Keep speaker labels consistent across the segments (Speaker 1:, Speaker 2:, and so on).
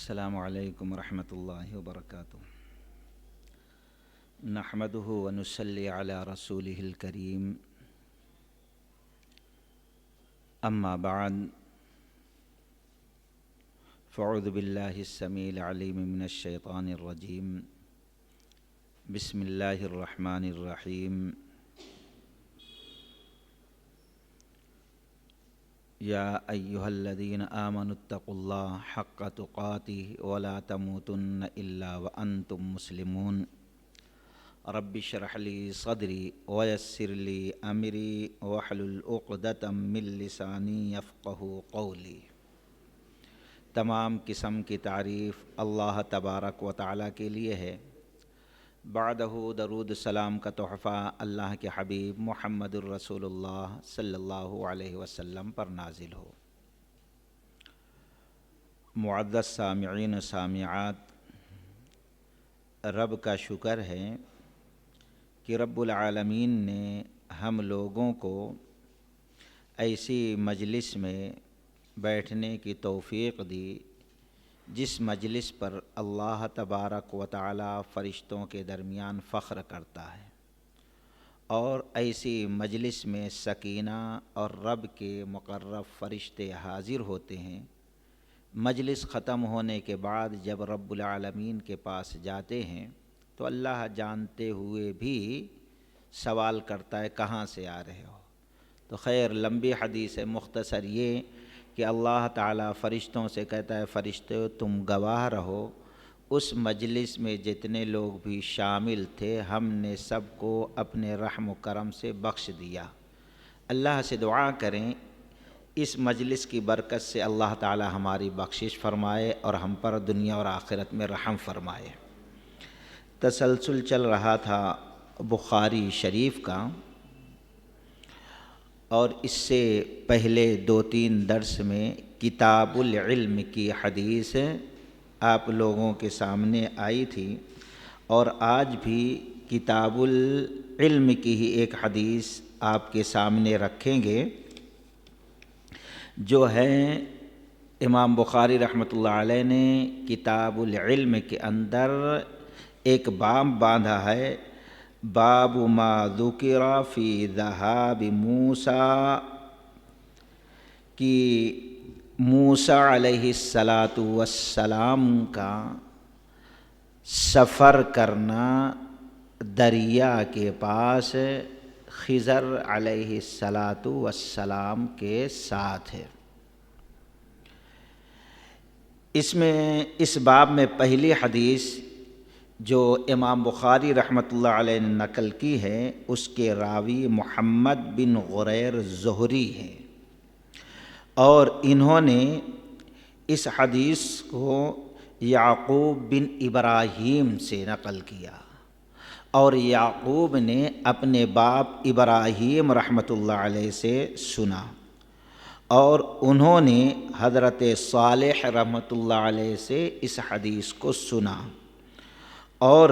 Speaker 1: السلام علیکم ورحمۃ اللہ وبرکاتہ نحمده ونصلی علی رسولہ الکریم اما بعد فاعوذ باللہ السمیع العلیم من الشیطان الرجیم بسم اللہ الرحمن الرحیم یا ایہا الذین آمنوا اتقوا اللہ حق تقاتہ ولا تموتن الا وانتم مسلمون رب اشرح لی صدری ویسر لی امری واحلل عقدۃ من لسانی یفقہوا قولی۔ تمام قسم کی تعریف اللہ تبارک و تعالیٰ کے لیے ہے، بعدہ درود سلام کا تحفہ اللہ کے حبیب محمد الرسول اللہ صلی اللہ علیہ وسلم پر نازل ہو۔ معزز سامعین و سامعات، رب کا شکر ہے کہ رب العالمین نے ہم لوگوں کو ایسی مجلس میں بیٹھنے کی توفیق دی جس مجلس پر اللہ تبارک و تعالی فرشتوں کے درمیان فخر کرتا ہے، اور ایسی مجلس میں سکینہ اور رب کے مقرب فرشتے حاضر ہوتے ہیں۔ مجلس ختم ہونے کے بعد جب رب العالمین کے پاس جاتے ہیں تو اللہ جانتے ہوئے بھی سوال کرتا ہے کہاں سے آ رہے ہو؟ تو خیر لمبی حدیث ہے، مختصر یہ کہ اللہ تعالیٰ فرشتوں سے کہتا ہے فرشتے تم گواہ رہو، اس مجلس میں جتنے لوگ بھی شامل تھے ہم نے سب کو اپنے رحم و کرم سے بخش دیا۔ اللہ سے دعا کریں اس مجلس کی برکت سے اللہ تعالیٰ ہماری بخشش فرمائے اور ہم پر دنیا اور آخرت میں رحم فرمائے۔ تسلسل چل رہا تھا بخاری شریف کا، اور اس سے پہلے 2-3 درس میں کتاب العلم کی حدیث آپ لوگوں کے سامنے آئی تھی، اور آج بھی کتاب العلم کی ہی ایک حدیث آپ کے سامنے رکھیں گے، جو ہے امام بخاری رحمۃ اللہ علیہ نے کتاب العلم کے اندر ایک باب باندھا ہے، باب ما ذکر فی ذہاب موسیٰ، کہ موسیٰ علیہ السلام کا سفر کرنا دریا کے پاس خضر علیہ السلام کے ساتھ ہے۔ اس باب میں پہلی حدیث جو امام بخاری رحمۃ اللہ علیہ نے نقل کی ہے اس کے راوی محمد بن غریر زہری ہیں، اور انہوں نے اس حدیث کو یعقوب بن ابراہیم سے نقل کیا، اور یعقوب نے اپنے باپ ابراہیم رحمۃ اللہ علیہ سے سنا، اور انہوں نے حضرت صالح رحمۃ اللہ علیہ سے اس حدیث کو سنا، اور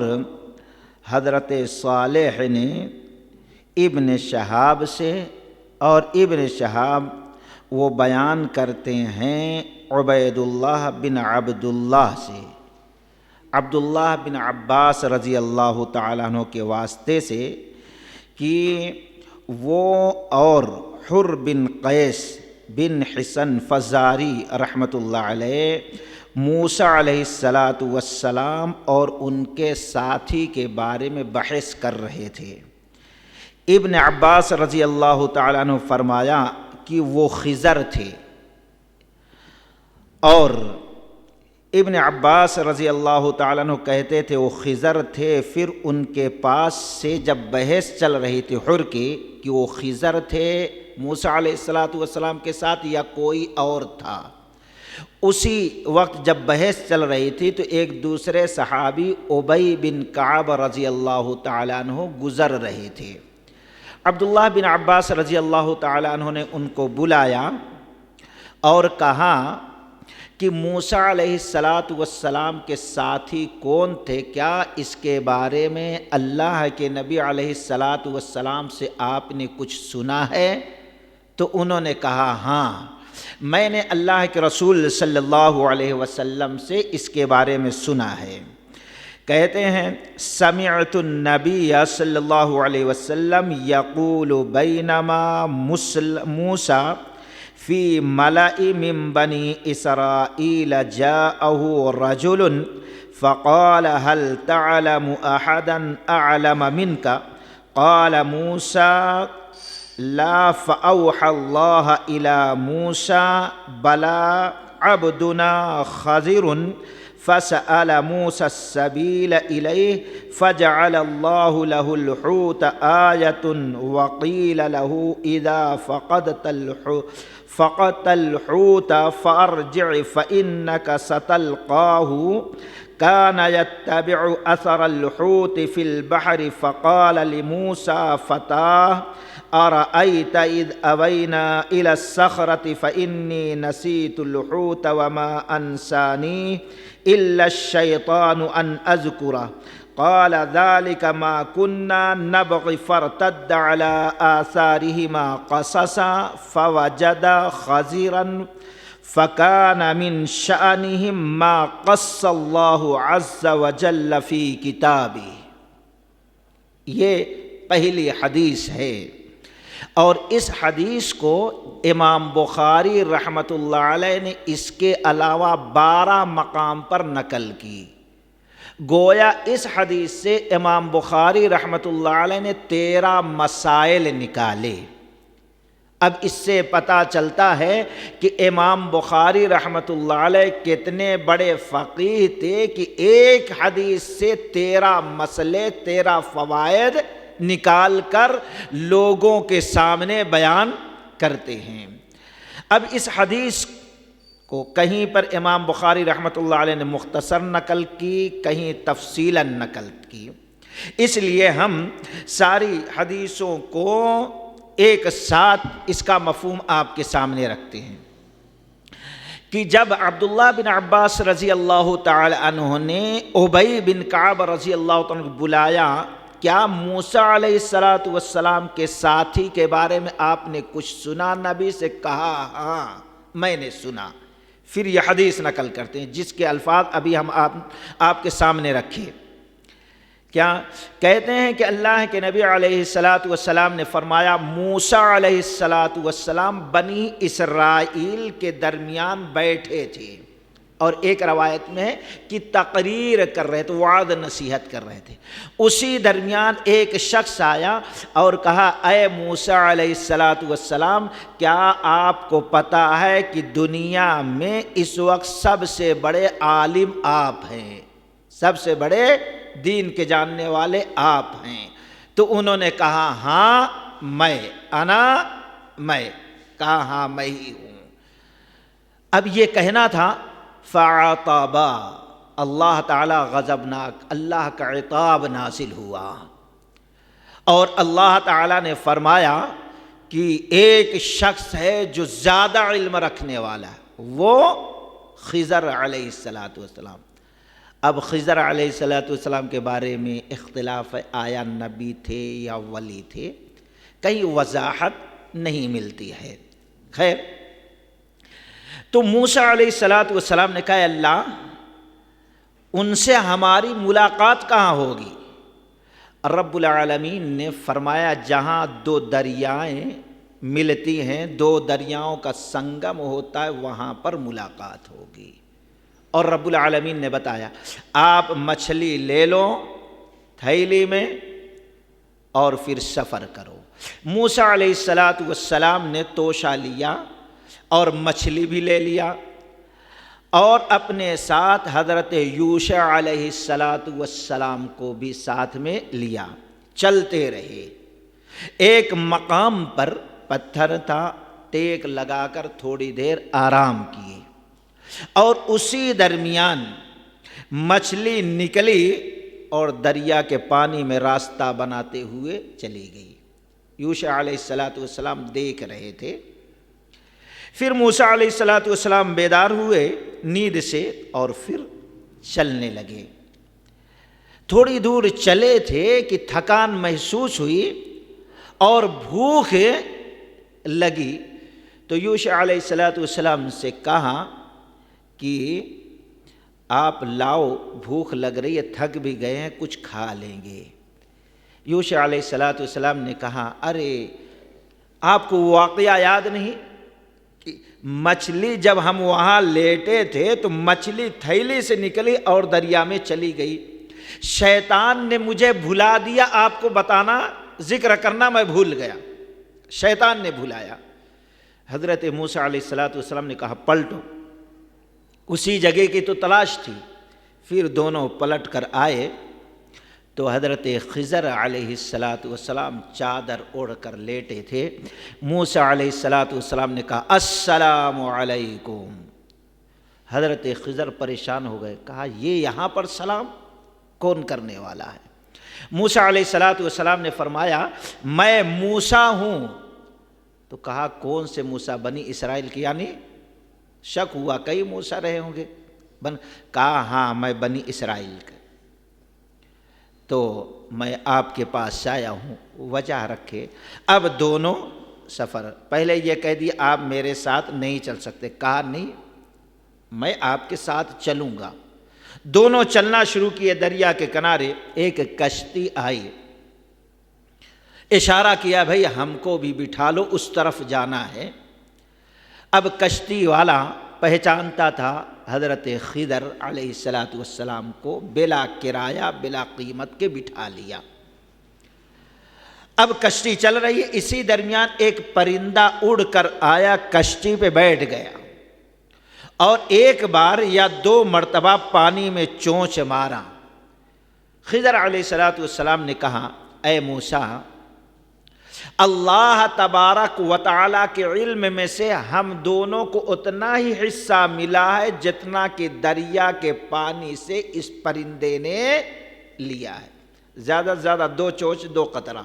Speaker 1: حضرت صالح نے ابن شہاب سے، اور ابن شہاب وہ بیان کرتے ہیں عبید اللہ بن عبداللہ سے، عبداللہ بن عباس رضی اللہ تعالیٰ عنہ کے واسطے سے، کہ وہ اور حر بن قیس بن حسن فزاری رحمۃ اللہ علیہ موسیٰ علیہ السلام اور ان کے ساتھی کے بارے میں بحث کر رہے تھے۔ ابن عباس رضی اللہ تعالیٰ عنہ فرمایا کہ وہ خضر تھے، اور ابن عباس رضی اللہ تعالیٰ عنہ کہتے تھے وہ خضر تھے، پھر ان کے پاس سے جب بحث چل رہی تھی حر کی کہ وہ خضر تھے موسیٰ علیہ السلام کے ساتھ یا کوئی اور تھا، اسی وقت جب بحث چل رہی تھی تو ایک دوسرے صحابی ابی بن کعب رضی اللہ تعالیٰ عنہ گزر رہے تھے۔ عبداللہ بن عباس رضی اللہ تعالیٰ عنہ نے ان کو بلایا اور کہا کہ موسیٰ علیہ السلام کے ساتھی کون تھے، کیا اس کے بارے میں اللہ کے نبی علیہ السلام سے آپ نے کچھ سنا ہے؟ تو انہوں نے کہا ہاں، میں نے اللہ کے رسول صلی اللہ علیہ وسلم سے اس کے بارے میں سنا ہے۔ کہتے ہیں سمعت النبی صلی اللہ علیہ وسلم یقول بینما موسیٰ فی ملأ من بنی اسرائیل جاءہ رجل فقال هل تعلم احدا اعلم منك قال موسى لا فأوحى الله إلى موسى بلى عبدنا خضر فسأل موسى السبيل إليه فجعل الله له الحوت آية وقيل له إذا فقدت الحوت فارجع فإنك ستلقاه كان يتبع أثر الحوت في البحر فقال لموسى فتاه أرأيت إذ أوينا إلى الصخرة فإني نسيت الحوت وما أنسانيه إلا الشيطان أن أذكره قال ذلك ما كنا نبغي فارتد على آثارهما قصصا فوجد خضرا فكان من شأنهم ما قص الله عز وجل في كتابه۔ یہ پہلی حدیث ہے، اور اس حدیث کو امام بخاری رحمۃ اللہ علیہ نے اس کے علاوہ 12 مقام پر نقل کی۔ گویا اس حدیث سے امام بخاری رحمۃ اللہ علیہ نے 13 مسائل نکالے۔ اب اس سے پتہ چلتا ہے کہ امام بخاری رحمۃ اللہ علیہ کتنے بڑے فقیہ تھے کہ ایک حدیث سے 13 مسئلے 13 فوائد نکال کر لوگوں کے سامنے بیان کرتے ہیں۔ اب اس حدیث کو کہیں پر امام بخاری رحمۃ اللہ علیہ نے مختصر نقل کی، کہیں تفصیلاً نقل کی، اس لیے ہم ساری حدیثوں کو ایک ساتھ اس کا مفہوم آپ کے سامنے رکھتے ہیں کہ جب عبداللہ بن عباس رضی اللہ تعالی عنہ نے ابی بن کعب رضی اللہ تعالی عنہ بلایا، کیا موسیٰ علیہ السلام کے ساتھی کے بارے میں آپ نے کچھ سنا؟ نبی سے کہا ہاں میں نے سنا۔ پھر یہ حدیث نقل کرتے ہیں جس کے الفاظ ابھی ہم آپ کے سامنے رکھے۔ کیا کہتے ہیں کہ اللہ کے نبی علیہ السلام نے فرمایا موسیٰ علیہ السلام بنی اسرائیل کے درمیان بیٹھے تھے، اور ایک روایت میں ہے کہ تقریر کر رہے تھے، وعظ نصیحت کر رہے تھے۔ اسی درمیان ایک شخص آیا اور کہا اے موسیٰ علیہ السلام، کیا آپ کو پتہ ہے کہ دنیا میں اس وقت سب سے بڑے عالم آپ ہیں، سب سے بڑے دین کے جاننے والے آپ ہیں؟ تو انہوں نے کہا ہاں میں کہا ہاں میں ہی ہوں۔ اب یہ کہنا تھا فعتبا، اللہ تعالی غضبناک، اللہ کا عتاب نازل ہوا، اور اللہ تعالی نے فرمایا کہ ایک شخص ہے جو زیادہ علم رکھنے والا ہے، وہ خضر علیہ السلام۔ اب خضر علیہ السلام کے بارے میں اختلاف ہے، آیا نبی تھے یا ولی تھے، کہیں وضاحت نہیں ملتی ہے۔ خیر، تو موسیٰ علیہ السلام نے کہا اللہ ان سے ہماری ملاقات کہاں ہوگی؟ رب العالمین نے فرمایا جہاں 2 دریائیں ملتی ہیں، 2 دریاؤں کا سنگم ہوتا ہے، وہاں پر ملاقات ہوگی۔ اور رب العالمین نے بتایا آپ مچھلی لے لو تھیلی میں اور پھر سفر کرو۔ موسیٰ علیہ السلام نے توشہ لیا اور مچھلی بھی لے لیا، اور اپنے ساتھ حضرت یوشع علیہ السلام کو بھی ساتھ میں لیا۔ چلتے رہے، ایک مقام پر پتھر تھا، ٹیک لگا کر تھوڑی دیر آرام کیے، اور اسی درمیان مچھلی نکلی اور دریا کے پانی میں راستہ بناتے ہوئے چلی گئی۔ یوشع علیہ السلام دیکھ رہے تھے۔ پھر موسیٰ علیہ السلام بیدار ہوئے نیند سے اور پھر چلنے لگے۔ تھوڑی دور چلے تھے کہ تھکان محسوس ہوئی اور بھوک لگی، تو یوشع علیہ السلام سے کہا کہ آپ لاؤ، بھوک لگ رہی ہے، تھک بھی گئے ہیں، کچھ کھا لیں گے۔ یوشع علیہ السلام نے کہا ارے آپ کو واقعہ یاد نہیں کہ مچھلی جب ہم وہاں لیٹے تھے تو مچھلی تھیلی سے نکلی اور دریا میں چلی گئی، شیطان نے مجھے بھلا دیا، آپ کو بتانا ذکر کرنا میں بھول گیا، شیطان نے بھلایا۔ حضرت موسیٰ علیہ السلام نے کہا پلٹو، اسی جگہ کی تو تلاش تھی۔ پھر دونوں پلٹ کر آئے تو حضرت خضر علیہ السلام چادر اوڑھ کر لیٹے تھے۔ موسیٰ علیہ السلام نے کہا السلام علیکم۔ حضرت خضر پریشان ہو گئے، کہا یہ یہاں پر سلام کون کرنے والا ہے؟ موسیٰ علیہ السلام نے فرمایا میں موسیٰ ہوں۔ تو کہا کون سے موسیٰ؟ بنی اسرائیل کی، یعنی شک ہوا کئی موسیٰ رہے ہوں گے۔ کہا ہاں میں بنی اسرائیل کا، تو میں آپ کے پاس آیا ہوں، وجہ رکھے۔ اب دونوں سفر، پہلے یہ کہہ دیا آپ میرے ساتھ نہیں چل سکتے، کہا نہیں میں آپ کے ساتھ چلوں گا۔ دونوں چلنا شروع کیے، دریا کے کنارے ایک کشتی آئی، اشارہ کیا بھئی ہم کو بھی بٹھا لو، اس طرف جانا ہے۔ اب کشتی والا پہچانتا تھا حضرت خضر علیہ السلام کو، بلا کرایہ بلا قیمت کے بٹھا لیا۔ اب کشتی چل رہی ہے، اسی درمیان ایک پرندہ اڑ کر آیا، کشتی پہ بیٹھ گیا اور ایک بار یا دو مرتبہ پانی میں چونچ مارا۔ خضر علیہ السلام نے کہا اے موسیٰ، اللہ تبارک و تعالیٰ کے علم میں سے ہم دونوں کو اتنا ہی حصہ ملا ہے جتنا کہ دریا کے پانی سے اس پرندے نے لیا ہے، زیادہ سے زیادہ 2 چونچ 2 قطرہ۔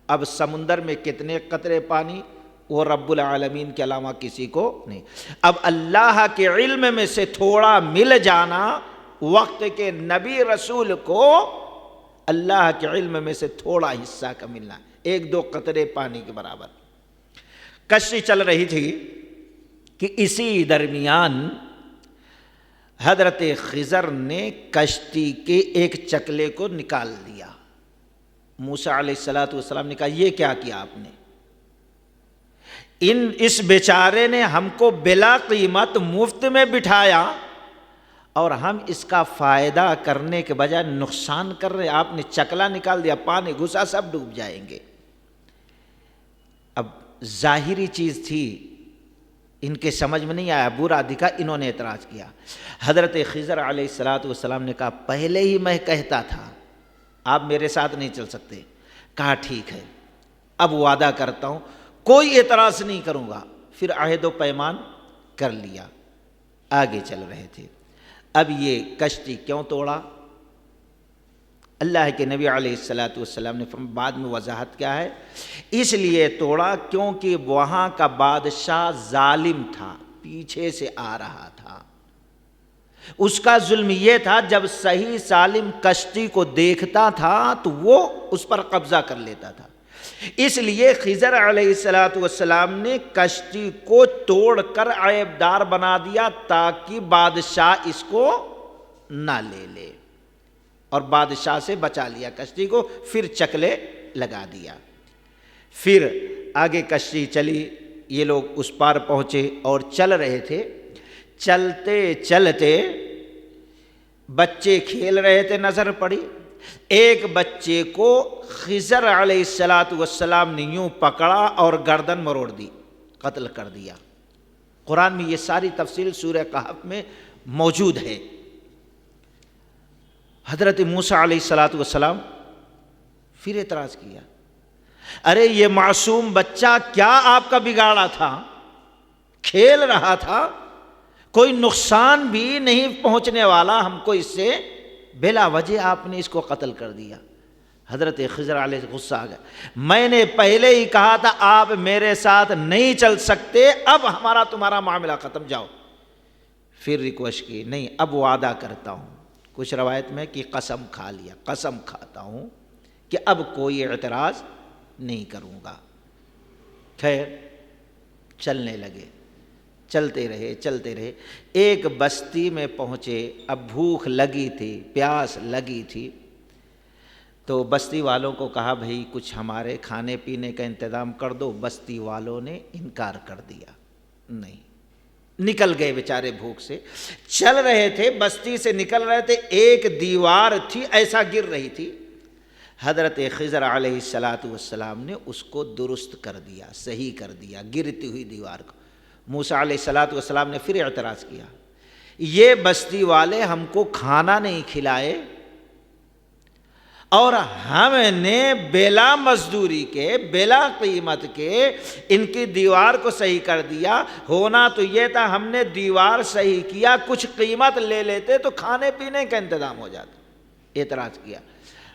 Speaker 1: اب سمندر میں کتنے قطرے پانی وہ رب العالمین کے علاوہ کسی کو نہیں۔ اب اللہ کے علم میں سے تھوڑا مل جانا، وقت کے نبی رسول کو اللہ کے علم میں سے تھوڑا حصہ کا ملنا، 1-2 قطرے پانی کے برابر۔ کشتی چل رہی تھی کہ اسی درمیان حضرت خضر نے کشتی کے ایک چکلے کو نکال دیا۔ موسیٰ علیہ السلام نے کہا یہ کیا کیا آپ نے؟ اس بیچارے نے ہم کو بلا قیمت مفت میں بٹھایا اور ہم اس کا فائدہ کرنے کے بجائے نقصان کر رہے، آپ نے چکلا نکال دیا، پانی گھسا سب ڈوب جائیں گے۔ اب ظاہری چیز تھی، ان کے سمجھ میں نہیں آیا، برا دکھا، انہوں نے اعتراض کیا۔ حضرت خضر علیہ السلام نے کہا پہلے ہی میں کہتا تھا آپ میرے ساتھ نہیں چل سکتے۔ کہا ٹھیک ہے، اب وعدہ کرتا ہوں کوئی اعتراض نہیں کروں گا۔ پھر عہد و پیمان کر لیا، آگے چل رہے تھے۔ اب یہ کشتی کیوں توڑا؟ اللہ کے نبی علیہ السلام نے فرمایا، بعد میں وضاحت کیا ہے، اس لیے توڑا کیونکہ وہاں کا بادشاہ ظالم تھا، پیچھے سے آ رہا تھا۔ اس کا ظلم یہ تھا جب صحیح سالم کشتی کو دیکھتا تھا تو وہ اس پر قبضہ کر لیتا تھا۔ اس لیے خضر علیہ السلام نے کشتی کو توڑ کر عیبدار بنا دیا تاکہ بادشاہ اس کو نہ لے لے، اور بادشاہ سے بچا لیا کشتی کو، پھر چکلے لگا دیا۔ پھر آگے کشتی چلی، یہ لوگ اس پار پہنچے اور چل رہے تھے۔ چلتے چلتے بچے کھیل رہے تھے، نظر پڑی، ایک بچے کو خضر علیہ السلام نے یوں پکڑا اور گردن مروڑ دی، قتل کر دیا۔ قرآن میں یہ ساری تفصیل سورہ کہف میں موجود ہے۔ حضرت موسیٰ علیہ السلام پھر اعتراض کیا، ارے یہ معصوم بچہ کیا آپ کا بگاڑا تھا؟ کھیل رہا تھا، کوئی نقصان بھی نہیں پہنچنے والا، ہم کو اس سے بلا وجہ آپ نے اس کو قتل کر دیا۔ حضرت خضر علیہ غصہ آ گیا، میں نے پہلے ہی کہا تھا آپ میرے ساتھ نہیں چل سکتے، اب ہمارا تمہارا معاملہ ختم، جاؤ۔ پھر ریکویسٹ کی، نہیں اب وعدہ کرتا ہوں، کچھ روایت میں کہ قسم کھا لیا، قسم کھاتا ہوں کہ اب کوئی اعتراض نہیں کروں گا۔ خیر چلنے لگے، چلتے رہے، ایک بستی میں پہنچے۔ اب بھوک لگی تھی، پیاس لگی تھی، تو بستی والوں کو کہا بھئی کچھ ہمارے کھانے پینے کا انتظام کر دو۔ بستی والوں نے انکار کر دیا، نہیں۔ نکل گئے بیچارے بھوک سے، چل رہے تھے، بستی سے نکل رہے تھے، ایک دیوار تھی ایسا گر رہی تھی، حضرت خضر علیہ السلام نے اس کو درست کر دیا، صحیح کر دیا گرتی ہوئی دیوار کو۔ موسیٰ علیہ السلام نے پھر اعتراض کیا، یہ بستی والے ہم کو کھانا نہیں کھلائے اور ہم نے بلا مزدوری کے، بلا قیمت کے ان کی دیوار کو صحیح کر دیا۔ ہونا تو یہ تھا ہم نے دیوار صحیح کیا، کچھ قیمت لے لیتے تو کھانے پینے کا انتظام ہو جاتا۔ اعتراض کیا۔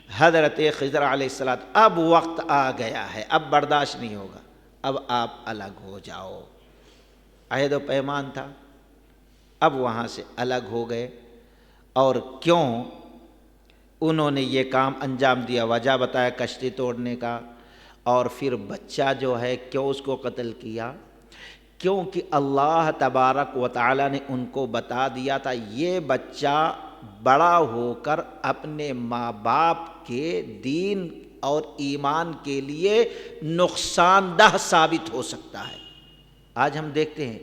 Speaker 1: حضرت خضر علیہ السلام، اب وقت آ گیا ہے، اب برداشت نہیں ہوگا، اب آپ الگ ہو جاؤ۔ عہد و پیمان تھا، اب وہاں سے الگ ہو گئے۔ اور کیوں انہوں نے یہ کام انجام دیا، وجہ بتایا کشتی توڑنے کا۔ اور پھر بچہ جو ہے کیوں اس کو قتل کیا؟ کیونکہ اللہ تبارک و تعالی نے ان کو بتا دیا تھا یہ بچہ بڑا ہو کر اپنے ماں باپ کے دین اور ایمان کے لیے نقصان دہ ثابت ہو سکتا ہے۔ آج ہم دیکھتے ہیں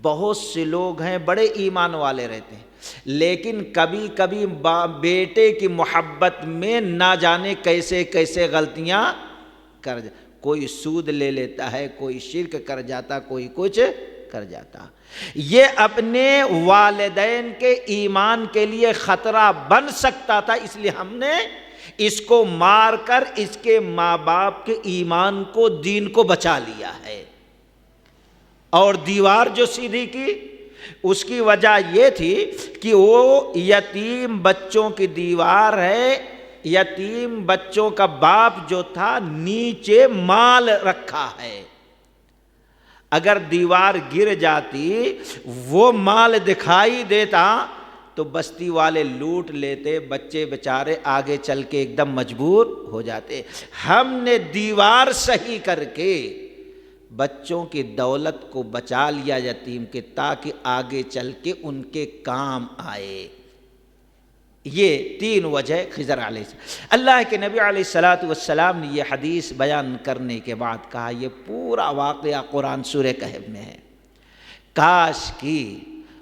Speaker 1: بہت سے لوگ ہیں بڑے ایمان والے رہتے ہیں، لیکن کبھی کبھی بیٹے کی محبت میں نہ جانے کیسے کیسے غلطیاں کر جاتے، کوئی سود لے لیتا ہے، کوئی شرک کر جاتا، کوئی کچھ کر جاتا۔ یہ اپنے والدین کے ایمان کے لیے خطرہ بن سکتا تھا، اس لیے ہم نے اس کو مار کر اس کے ماں باپ کے ایمان کو، دین کو بچا لیا ہے۔ اور دیوار جو سیدھی کی، اس کی وجہ یہ تھی کہ وہ یتیم بچوں کی دیوار ہے، یتیم بچوں کا باپ جو تھا نیچے مال رکھا ہے، اگر دیوار گر جاتی وہ مال دکھائی دیتا تو بستی والے لوٹ لیتے، بچے بیچارے آگے چل کے ایک دم مجبور ہو جاتے۔ ہم نے دیوار صحیح کر کے بچوں کی دولت کو بچا لیا یتیم کے، تاکہ آگے چل کے ان کے کام آئے۔ یہ تین وجہ خضر علیہ السلام۔ اللہ کے نبی علیہ السلام نے یہ حدیث بیان کرنے کے بعد کہا یہ پورا واقعہ قرآن سورہ کہف میں ہے، کاش کی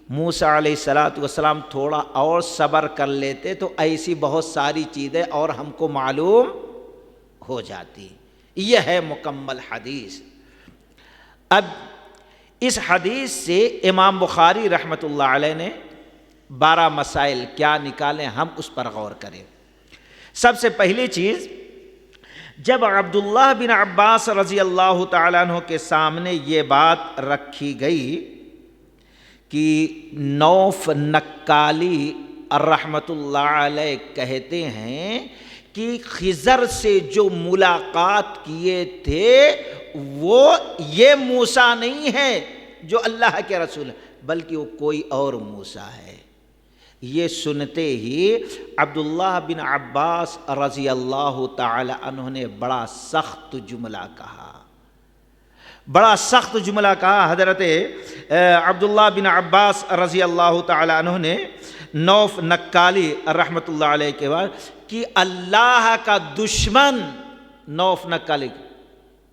Speaker 1: موسیٰ علیہ السلام تھوڑا اور صبر کر لیتے تو ایسی بہت ساری چیزیں اور ہم کو معلوم ہو جاتی۔ یہ ہے مکمل حدیث۔ اب اس حدیث سے امام بخاری رحمۃ اللہ علیہ نے 12 مسائل کیا نکالیں، ہم اس پر غور کریں۔ سب سے پہلی چیز، جب عبداللہ بن عباس رضی اللہ تعالیٰ عنہ کے سامنے یہ بات رکھی گئی کہ نوف نکالی رحمۃ اللہ علیہ کہتے ہیں کہ خضر سے جو ملاقات کیے تھے وہ یہ موسیٰ نہیں ہے جو اللہ کے رسول ہے، بلکہ وہ کوئی اور موسیٰ ہے۔ یہ سنتے ہی عبداللہ بن عباس رضی اللہ تعالی عنہ نے بڑا سخت جملہ کہا، بڑا سخت جملہ کہا۔ حضرت عبداللہ بن عباس رضی اللہ تعالی عنہ نے نوف نکالی رحمۃ اللہ علیہ کے بعد کہ اللہ کا دشمن نوف نکالی،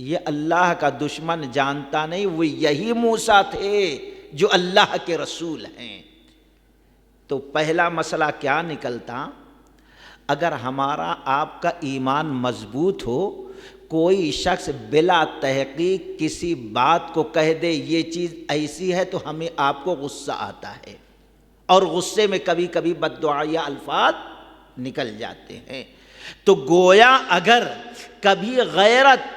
Speaker 1: یہ اللہ کا دشمن جانتا نہیں، وہ یہی موسیٰ تھے جو اللہ کے رسول ہیں۔ تو پہلا مسئلہ کیا نکلتا؟ اگر ہمارا آپ کا ایمان مضبوط ہو، کوئی شخص بلا تحقیق کسی بات کو کہہ دے یہ چیز ایسی ہے تو ہمیں آپ کو غصہ آتا ہے، اور غصے میں کبھی کبھی بد دعائیہ الفاظ نکل جاتے ہیں۔ تو گویا اگر کبھی غیرت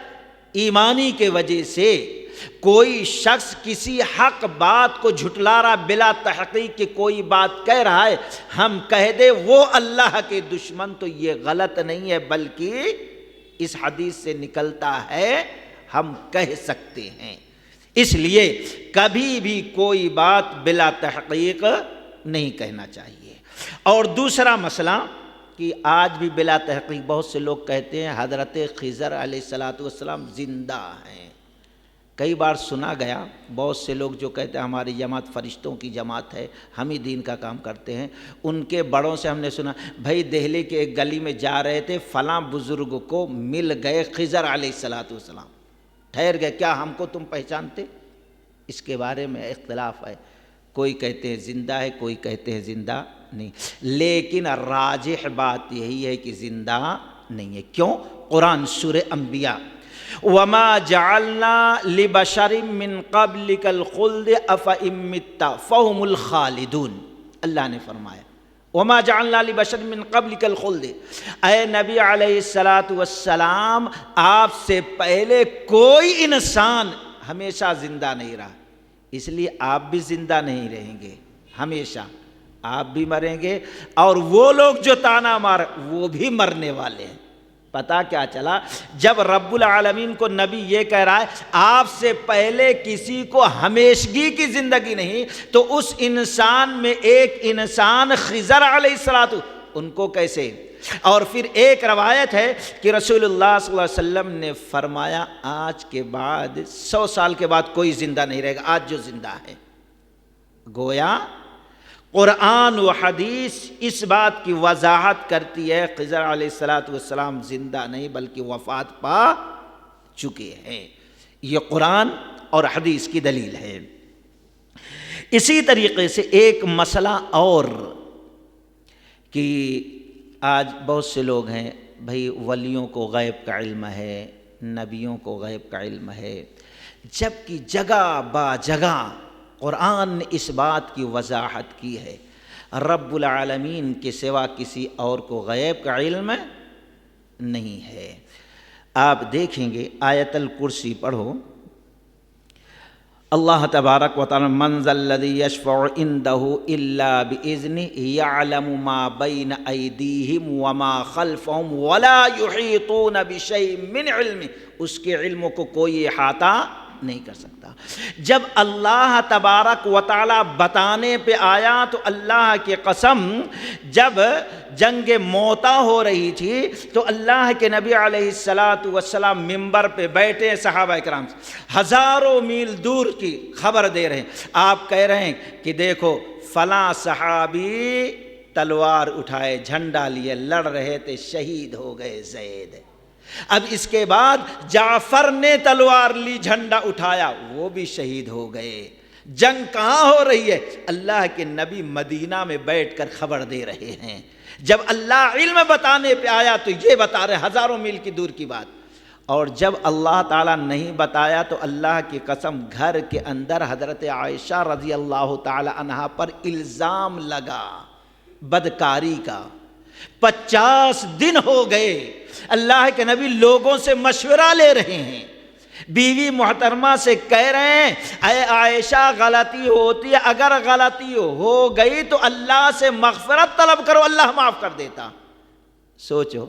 Speaker 1: ایمانی کے وجہ سے کوئی شخص کسی حق بات کو جھٹلا رہا، بلا تحقیق کہ کوئی بات کہہ رہا ہے، ہم کہہ دے وہ اللہ کے دشمن، تو یہ غلط نہیں ہے، بلکہ اس حدیث سے نکلتا ہے ہم کہہ سکتے ہیں۔ اس لیے کبھی بھی کوئی بات بلا تحقیق نہیں کہنا چاہیے۔ اور دوسرا مسئلہ کہ آج بھی بلا تحقیق بہت سے لوگ کہتے ہیں حضرت خضر علیہ السلام زندہ ہیں، کئی بار سنا گیا بہت سے لوگ جو کہتے ہیں ہماری جماعت فرشتوں کی جماعت ہے، ہم ہی دین کا کام کرتے ہیں، ان کے بڑوں سے ہم نے سنا بھائی دہلی کے ایک گلی میں جا رہے تھے، فلاں بزرگ کو مل گئے خضر علیہ السلام، ٹھہر گئے، کیا ہم کو تم پہچانتے؟ اس کے بارے میں اختلاف ہے، کوئی کہتے ہیں زندہ ہے، کوئی کہتے ہیں زندہ نہیں، لیکن راجح بات یہی ہے کہ زندہ نہیں ہے۔ کیوں؟ قرآن سورہ انبیاء وَمَا جَعَلْنَا لِبَشَرٍ مِّن قَبْلِكَ الْخُلْدَ أَفَإِن مِّتَّ فَهُمُ الْخَالِدُونَ، اللہ نے فرمایا وَمَا جَعَلْنَا لِبَشَرٍ مِّن قَبْلِكَ الْخُلْدَ، اے نبی علیہ السلام آپ سے پہلے کوئی انسان ہمیشہ زندہ نہیں رہا، اس لیے آپ بھی زندہ نہیں رہیں گے، ہمیشہ آپ بھی مریں گے، اور وہ لوگ جو تانا مار وہ بھی مرنے والے ہیں۔ پتہ کیا چلا؟ جب رب العالمین کو نبی یہ کہہ رہا ہے آپ سے پہلے کسی کو ہمیشگی کی زندگی نہیں، تو اس انسان میں ایک انسان خضر علیہ السلام، ان کو کیسے؟ اور پھر ایک روایت ہے کہ رسول اللہ صلی اللہ علیہ وسلم نے فرمایا آج کے بعد 100 سال کے بعد کوئی زندہ نہیں رہے گا، آج جو زندہ ہے۔ گویا قرآن و حدیث اس بات کی وضاحت کرتی ہے خضر علیہ السلام زندہ نہیں بلکہ وفات پا چکے ہیں، یہ قرآن اور حدیث کی دلیل ہے۔ اسی طریقے سے ایک مسئلہ اور کہ آج بہت سے لوگ ہیں بھائی ولیوں کو غیب کا علم ہے، نبیوں کو غیب کا علم ہے، جبکہ جگہ با جگہ قرآن نے اس بات کی وضاحت کی ہے رب العالمین کے سوا کسی اور کو غیب کا علم نہیں ہے۔ آپ دیکھیں گے آیت الکرسی پڑھو، اللہ تبارک و تعالی من ذا الذی یشفع عنده الا باذنہ یعلم ما بین ایدیہم وما خلفہم ولا یحیطون بشیء من علمہ، اس کے علم کو کوئی احاطہ نہیں کر سکتا۔ جب اللہ تبارک و تعالی بتانے پہ آیا تو اللہ کی قسم جب جنگ موتا ہو رہی تھی تو اللہ کے نبی علیہ السلام ممبر پہ بیٹھے صحابہ کرام ہزاروں میل دور کی خبر دے رہے ہیں، آپ کہہ رہے ہیں کہ دیکھو فلاں صحابی تلوار اٹھائے جھنڈا لیے لڑ رہے تھے، شہید ہو گئے زید۔ اب اس کے بعد جعفر نے تلوار لی جھنڈا اٹھایا، وہ بھی شہید ہو گئے۔ جنگ کہاں ہو رہی ہے؟ اللہ کے نبی مدینہ میں بیٹھ کر خبر دے رہے ہیں۔ جب اللہ علم بتانے پہ آیا تو یہ بتا رہے ہزاروں میل کی دور کی بات، اور جب اللہ تعالیٰ نہیں بتایا تو اللہ کی قسم گھر کے اندر حضرت عائشہ رضی اللہ تعالی عنہا پر الزام لگا بدکاری کا۔ 50 دن ہو گئے اللہ کے نبی لوگوں سے مشورہ لے رہے ہیں، بیوی محترمہ سے کہہ رہے ہیں اے عائشہ غلطی ہوتی ہے، اگر غلطی ہو گئی تو اللہ سے مغفرت طلب کرو، اللہ معاف کر دیتا۔ سوچو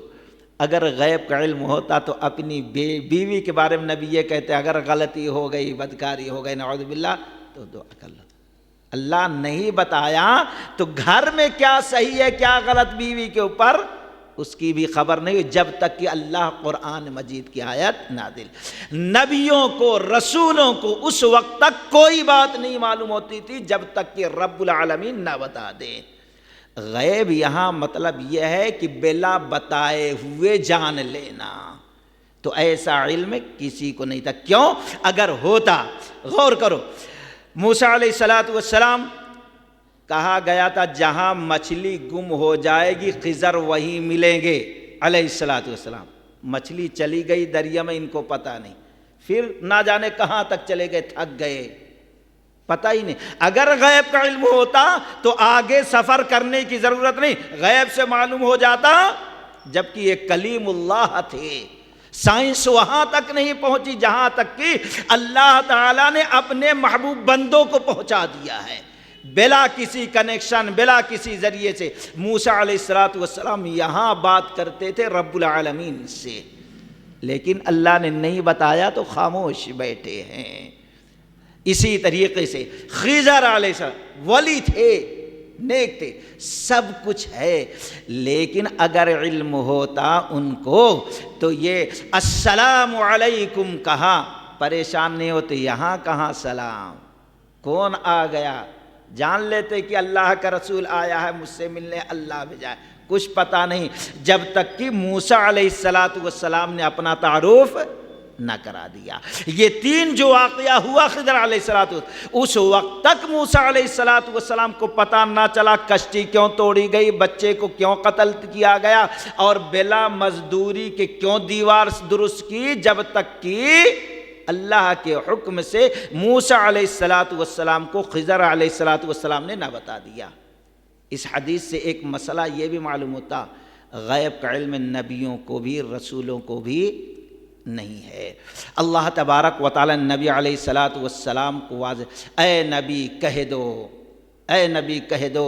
Speaker 1: اگر غیب کا علم ہوتا تو اپنی بیوی کے بارے میں نبی یہ کہتے اگر غلطی ہو گئی، بدکاری ہو گئی نعوذ باللہ تو دعا کر لو۔ اللہ نہیں بتایا تو گھر میں کیا صحیح ہے کیا غلط بیوی کے اوپر اس کی بھی خبر نہیں، جب تک کہ اللہ قرآن مجید کی آیت نازل۔ نبیوں کو رسولوں کو اس وقت تک کوئی بات نہیں معلوم ہوتی تھی جب تک کہ رب العالمین نہ بتا دے۔ غیب یہاں مطلب یہ ہے کہ بلا بتائے ہوئے جان لینا، تو ایسا علم کسی کو نہیں تھا۔ کیوں؟ اگر ہوتا، غور کرو، موسیٰ علیہ السلام کہا گیا تھا جہاں مچھلی گم ہو جائے گی خضر وہیں ملیں گے علیہ السلام، مچھلی چلی گئی دریا میں، ان کو پتہ نہیں، پھر نہ جانے کہاں تک چلے گئے، تھک گئے، پتہ ہی نہیں۔ اگر غیب کا علم ہوتا تو آگے سفر کرنے کی ضرورت نہیں، غیب سے معلوم ہو جاتا، جبکہ یہ کلیم اللہ تھے۔ سائنس وہاں تک نہیں پہنچی جہاں تک کہ اللہ تعالیٰ نے اپنے محبوب بندوں کو پہنچا دیا ہے، بلا کسی کنیکشن، بلا کسی ذریعے سے۔ موسیٰ علیہ السلام یہاں بات کرتے تھے رب العالمین سے، لیکن اللہ نے نہیں بتایا تو خاموش بیٹھے ہیں۔ اسی طریقے سے خضر علیہ السلام ولی تھے، نیک تھے، سب کچھ ہے، لیکن اگر علم ہوتا ان کو تو یہ السلام علیکم کہا پریشان نہیں ہوتے یہاں کہاں سلام، کون آ گیا، جان لیتے کہ اللہ کا رسول آیا ہے مجھ سے ملنے، اللہ بھیجا ہے، کچھ پتہ نہیں، جب تک کہ موسیٰ علیہ السلام نے اپنا تعارف نہ کرا دیا۔ یہ تین جو واقعہ ہوا خضر علیہ السلام، اس وقت تک موسیٰ علیہ السلام کو پتہ نہ چلا کشتی کیوں توڑی گئی، بچے کو کیوں قتل کیا گیا، اور بلا مزدوری کے کیوں دیوار درست کی، جب تک کہ اللہ کے حکم سے موسیٰ علیہ السلام کو خضر علیہ السلام نے نہ بتا دیا۔ اس حدیث سے ایک مسئلہ یہ بھی معلوم ہوتا، غیب کا علم نبیوں کو بھی رسولوں کو بھی نہیں ہے۔ اللہ تبارک و تعالی نبی علیہ السلام کو واضح، اے نبی کہہ دو، اے نبی کہہ دو،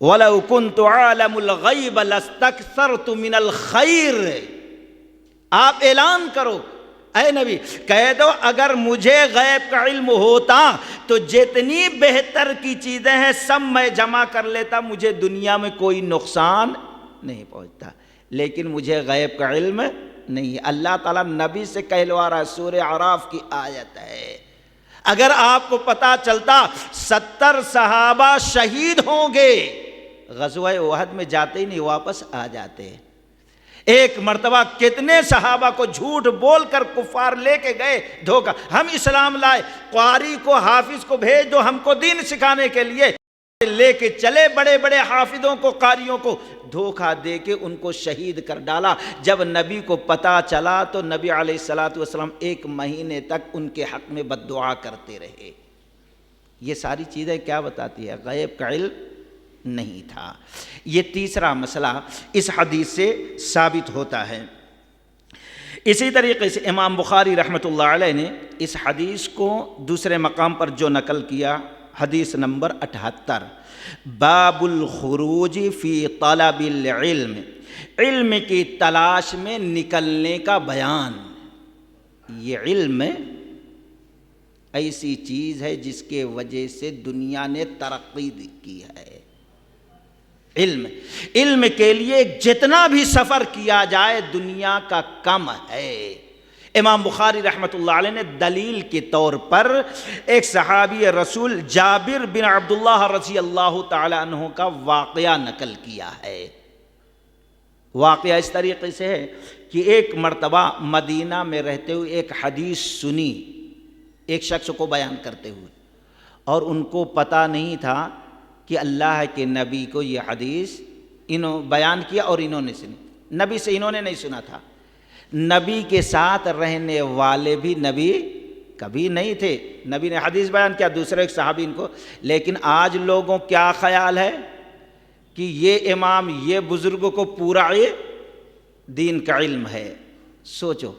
Speaker 1: وَلَوْ كُنْتُ عَالَمُ الْغَيْبَ لَاسْتَكْثَرْتُ مِنَ الْخَيْرِ، آپ اعلان کرو، اے نبی کہہ دو اگر مجھے غیب کا علم ہوتا تو جتنی بہتر کی چیزیں ہیں سب میں جمع کر لیتا، مجھے دنیا میں کوئی نقصان نہیں پہنچتا، لیکن مجھے غیب کا علم نہیں۔ اللہ تعالیٰ نبی سے کہلوا رہا ہے، سورہ اعراف کی آیت ہے، اگر آپ کو پتا چلتا 70 صحابہ شہید ہوں گے، غزوہ احد میں جاتے ہی نہیں، واپس آ جاتے۔ ایک مرتبہ کتنے صحابہ کو جھوٹ بول کر کفار لے کے گئے دھوکہ، ہم اسلام لائے، قاری کو حافظ کو بھیج دو ہم کو دین سکھانے کے لیے، لے کے چلے بڑے بڑے حافظوں کو قاریوں کو، دھوکہ دے کے ان کو شہید کر ڈالا۔ جب نبی کو پتا چلا تو نبی علیہ السلام 1 مہینے تک ان کے حق میں بد دعا کرتے رہے۔ یہ ساری چیزیں کیا بتاتی ہے؟ غیب کا علم نہیں تھا۔ یہ تیسرا مسئلہ اس حدیث سے ثابت ہوتا ہے۔ اسی طریقے سے امام بخاری رحمۃ اللہ علیہ نے اس حدیث کو دوسرے مقام پر جو نقل کیا، حدیث نمبر 78، باب الخروج فی طلب العلم، علم کی تلاش میں نکلنے کا بیان۔ یہ علم ایسی چیز ہے جس کے وجہ سے دنیا نے ترقی کی ہے۔ علم کے لیے جتنا بھی سفر کیا جائے دنیا کا کم ہے۔ امام بخاری رحمۃ اللہ علیہ نے دلیل کے طور پر ایک صحابی رسول جابر بن عبداللہ رضی اللہ تعالی عنہ کا واقعہ نقل کیا ہے۔ واقعہ اس طریقے سے ہے کہ ایک مرتبہ مدینہ میں رہتے ہوئے ایک حدیث سنی ایک شخص کو بیان کرتے ہوئے، اور ان کو پتہ نہیں تھا کہ اللہ کے نبی کو یہ حدیث انہوں بیان کیا اور انہوں نے سنی، نبی سے انہوں نے نہیں سنا تھا۔ نبی کے ساتھ رہنے والے بھی نبی کبھی نہیں تھے، نبی نے حدیث بیان کیا دوسرے ایک صحابی ان کو، لیکن آج لوگوں کیا خیال ہے کہ یہ امام یہ بزرگوں کو پورا دین کا علم ہے۔ سوچو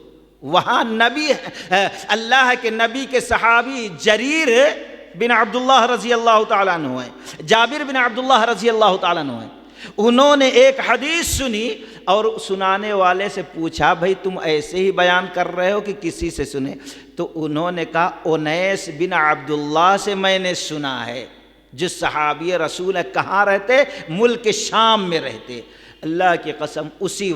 Speaker 1: وہاں نبی اللہ کے نبی کے صحابی جریر بن عبداللہ رضی اللہ تعالیٰ عنہ ہیں، جابر بن عبداللہ رضی اللہ تعالیٰ عنہ ہیں، انہوں نے ایک حدیث سنی اور سنانے والے سے پوچھا بھئی تم ایسے ہی بیان کر رہے ہو کہ کسی سے سنے؟ تو انہوں نے کہا انیس بن عبداللہ سے میں نے سنا ہے، جو صحابی رسول ہے۔ کہاں رہتے؟ ملک شام میں رہتے۔ اللہ کی قسم اسی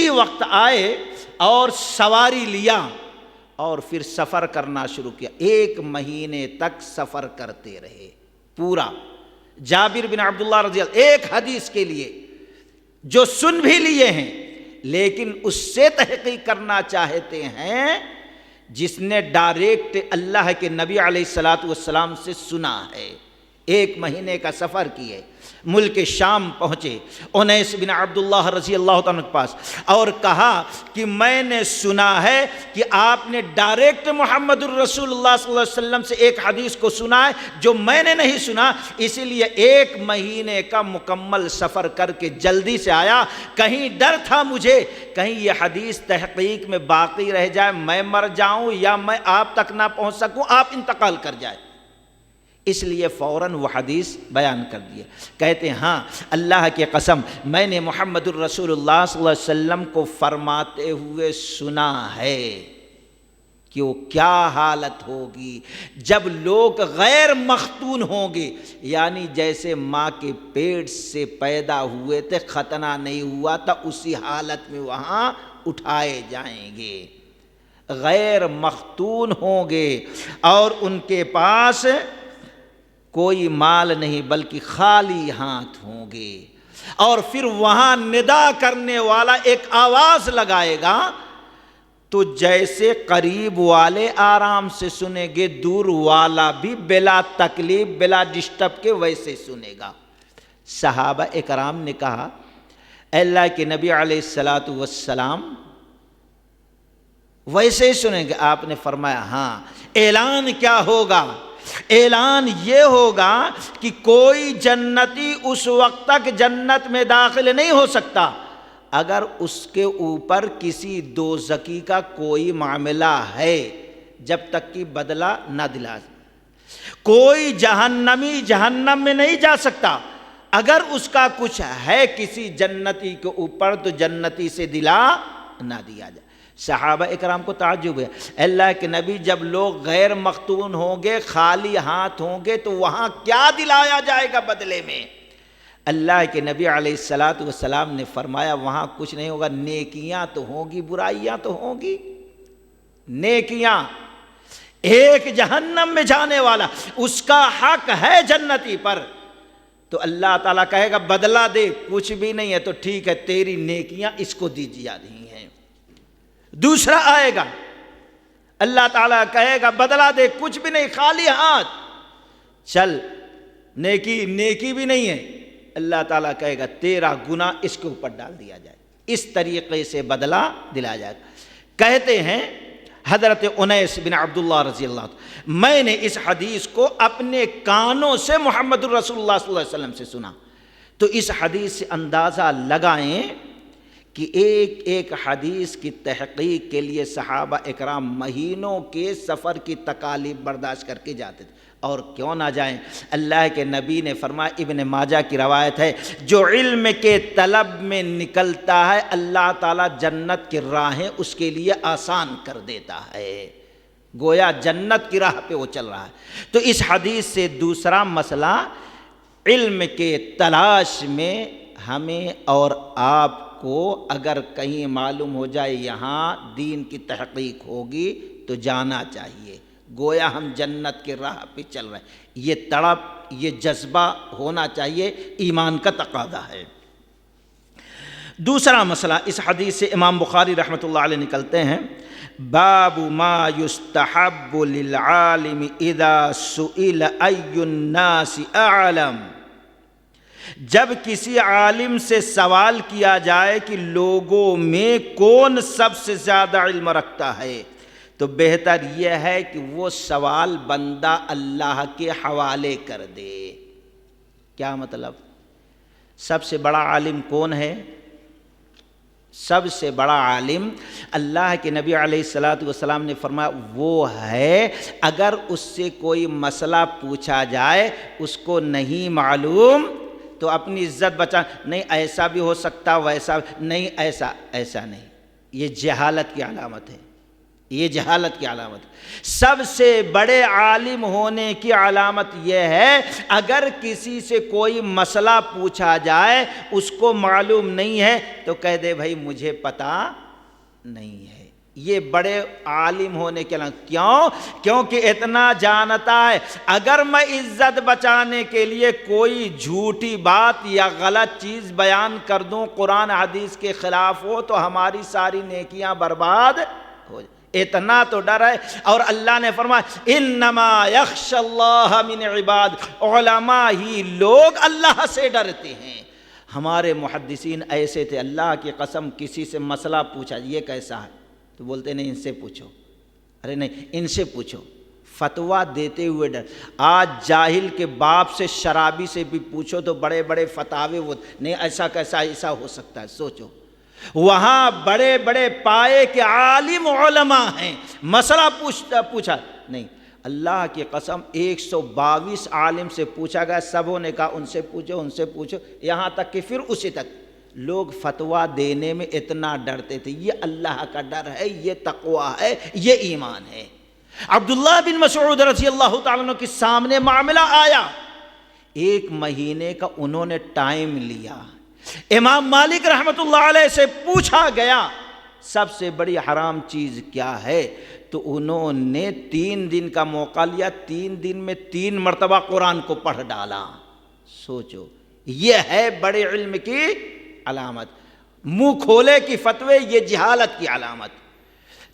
Speaker 1: وقت آئے اور سواری لیا اور پھر سفر کرنا شروع کیا۔ 1 مہینے تک سفر کرتے رہے پورا۔ جابر بن عبداللہ رضی اللہ ایک حدیث کے لیے جو سن بھی لیے ہیں لیکن اس سے تحقیق کرنا چاہتے ہیں جس نے ڈائریکٹ اللہ کے نبی علیہ السلام سے سنا ہے۔ 1 مہینے کا سفر کیے، ملک شام پہنچے انیس بن عبداللہ رضی اللہ عنہ کے پاس، اور کہا کہ میں نے سنا ہے کہ آپ نے ڈائریکٹ محمد الرسول اللہ صلی اللہ علیہ وسلم سے ایک حدیث کو سنا ہے جو میں نے نہیں سنا، اسی لیے 1 مہینے کا مکمل سفر کر کے جلدی سے آیا۔ کہیں ڈر تھا مجھے کہیں یہ حدیث تحقیق میں باقی رہ جائے، میں مر جاؤں یا میں آپ تک نہ پہنچ سکوں، آپ انتقال کر جائے، اس لیے فوراً وہ حدیث بیان کر دیے۔ کہتے ہیں ہاں اللہ کی قسم میں نے محمد الرسول اللہ صلی اللہ علیہ وسلم کو فرماتے ہوئے سنا ہے کہ وہ کیا حالت ہوگی جب لوگ غیر مختون ہوں گے، یعنی جیسے ماں کے پیٹ سے پیدا ہوئے تھے، ختنہ نہیں ہوا تھا، اسی حالت میں وہاں اٹھائے جائیں گے۔ غیر مختون ہوں گے اور ان کے پاس کوئی مال نہیں بلکہ خالی ہاتھ ہوں گے۔ اور پھر وہاں ندا کرنے والا ایک آواز لگائے گا تو جیسے قریب والے آرام سے سنیں گے، دور والا بھی بلا تکلیف بلا ڈسٹرب کے ویسے سنے گا۔ صحابہ اکرام نے کہا اے اللہ کے نبی علیہ الصلاۃ والسلام ویسے ہی سنیں گے؟ آپ نے فرمایا ہاں۔ اعلان کیا ہوگا؟ اعلان یہ ہوگا کہ کوئی جنتی اس وقت تک جنت میں داخل نہیں ہو سکتا اگر اس کے اوپر کسی دوزخی کا کوئی معاملہ ہے، جب تک کہ بدلہ نہ دلا۔ کوئی جہنمی جہنم میں نہیں جا سکتا اگر اس کا کچھ ہے کسی جنتی کے اوپر تو جنتی سے دلا نہ دیا جائے۔ صحابہ اکرام کو تعجب ہے، اللہ کے نبی جب لوگ غیر مختون ہوں گے، خالی ہاتھ ہوں گے تو وہاں کیا دلایا جائے گا بدلے میں؟ اللہ کے نبی علیہ الصلاۃ والسلام نے فرمایا وہاں کچھ نہیں ہوگا، نیکیاں تو ہوں گی، برائیاں تو ہوں گی۔ نیکیاں، ایک جہنم میں جانے والا اس کا حق ہے جنتی پر، تو اللہ تعالیٰ کہے گا بدلہ دے، کچھ بھی نہیں ہے تو ٹھیک ہے تیری نیکیاں اس کو دی جا رہی ہیں۔ دوسرا آئے گا، اللہ تعالیٰ کہے گا بدلہ دے، کچھ بھی نہیں، خالی ہاتھ چل، نیکی بھی نہیں ہے، اللہ تعالیٰ کہے گا تیرا گناہ اس کے اوپر ڈال دیا جائے۔ اس طریقے سے بدلہ دلایا جائے گا۔ کہتے ہیں حضرت انیس بن عبداللہ رضی اللہ عنہ، میں نے اس حدیث کو اپنے کانوں سے محمد الرسول اللہ صلی اللہ علیہ وسلم سے سنا، تو اس حدیث سے اندازہ لگائیں کہ ایک ایک حدیث کی تحقیق کے لیے صحابہ اکرام مہینوں کے سفر کی تکالیف برداشت کر کے جاتے تھے، اور کیوں نہ جائیں؟ اللہ کے نبی نے فرمایا، ابن ماجہ کی روایت ہے، جو علم کے طلب میں نکلتا ہے اللہ تعالیٰ جنت کی راہیں اس کے لیے آسان کر دیتا ہے، گویا جنت کی راہ پہ وہ چل رہا ہے۔ تو اس حدیث سے دوسرا مسئلہ، علم کے تلاش میں ہمیں اور آپ کو اگر کہیں معلوم ہو جائے یہاں دین کی تحقیق ہوگی تو جانا چاہیے، گویا ہم جنت کے راہ پہ چل رہے ہیں۔ یہ تڑپ، یہ جذبہ ہونا چاہیے، ایمان کا تقاضا ہے۔ دوسرا مسئلہ اس حدیث سے امام بخاری رحمۃ اللہ علیہ نکلتے ہیں، باب ما یستحب للعالم اذا سئل ای الناس اعلم، جب کسی عالم سے سوال کیا جائے کہ لوگوں میں کون سب سے زیادہ علم رکھتا ہے، تو بہتر یہ ہے کہ وہ سوال بندہ اللہ کے حوالے کر دے۔ کیا مطلب؟ سب سے بڑا عالم کون ہے؟ سب سے بڑا عالم اللہ کے نبی علیہ الصلاۃ والسلام نے فرمایا وہ ہے اگر اس سے کوئی مسئلہ پوچھا جائے اس کو نہیں معلوم تو اپنی عزت بچا، نہیں ایسا بھی ہو سکتا ویسا نہیں، ایسا نہیں، یہ جہالت کی علامت ہے، یہ جہالت کی علامت ہے۔ سب سے بڑے عالم ہونے کی علامت یہ ہے اگر کسی سے کوئی مسئلہ پوچھا جائے اس کو معلوم نہیں ہے تو کہہ دے بھائی مجھے پتہ نہیں ہے، یہ بڑے عالم ہونے کے علامت۔ کیوں؟ کیونکہ اتنا جانتا ہے اگر میں عزت بچانے کے لیے کوئی جھوٹی بات یا غلط چیز بیان کر دوں قرآن حدیث کے خلاف ہو تو ہماری ساری نیکیاں برباد ہو جائیں، اتنا تو ڈر ہے۔ اور اللہ نے فرمایا انما یخشی اللہ من عباد، علماء ہی لوگ اللہ سے ڈرتے ہیں۔ ہمارے محدثین ایسے تھے، اللہ کی قسم کسی سے مسئلہ پوچھا یہ کیسا ہے تو بولتے نہیں ان سے پوچھو، ارے نہیں ان سے پوچھو، فتویٰ دیتے ہوئے ڈر۔ آج جاہل کے باپ سے شرابی سے بھی پوچھو تو بڑے بڑے فتاوے وہ نہیں ایسا کیسا ایسا ہو سکتا ہے، سوچو وہاں بڑے بڑے پائے کے عالم علماء ہیں، مسئلہ پوچھا نہیں، اللہ کی قسم 122 عالم سے پوچھا گیا، سبوں نے کہا ان سے پوچھو، یہاں تک کہ پھر اسی تک لوگ فتویٰ دینے میں اتنا ڈرتے تھے۔ یہ اللہ کا ڈر ہے، یہ تقویٰ ہے، یہ ایمان ہے۔ عبداللہ بن مسعود رضی اللہ تعالیٰ عنہ کے سامنے معاملہ آیا، 1 مہینے کا انہوں نے ٹائم لیا، امام مالک رحمۃ اللہ علیہ سے پوچھا گیا سب سے بڑی حرام چیز کیا ہے؟ تو انہوں نے 3 دن کا موقع لیا، 3 دن میں 3 مرتبہ قرآن کو پڑھ ڈالا۔ سوچو، یہ ہے بڑے علم کی علامت، منہ کھولے کی فتوے، یہ جہالت کی علامت۔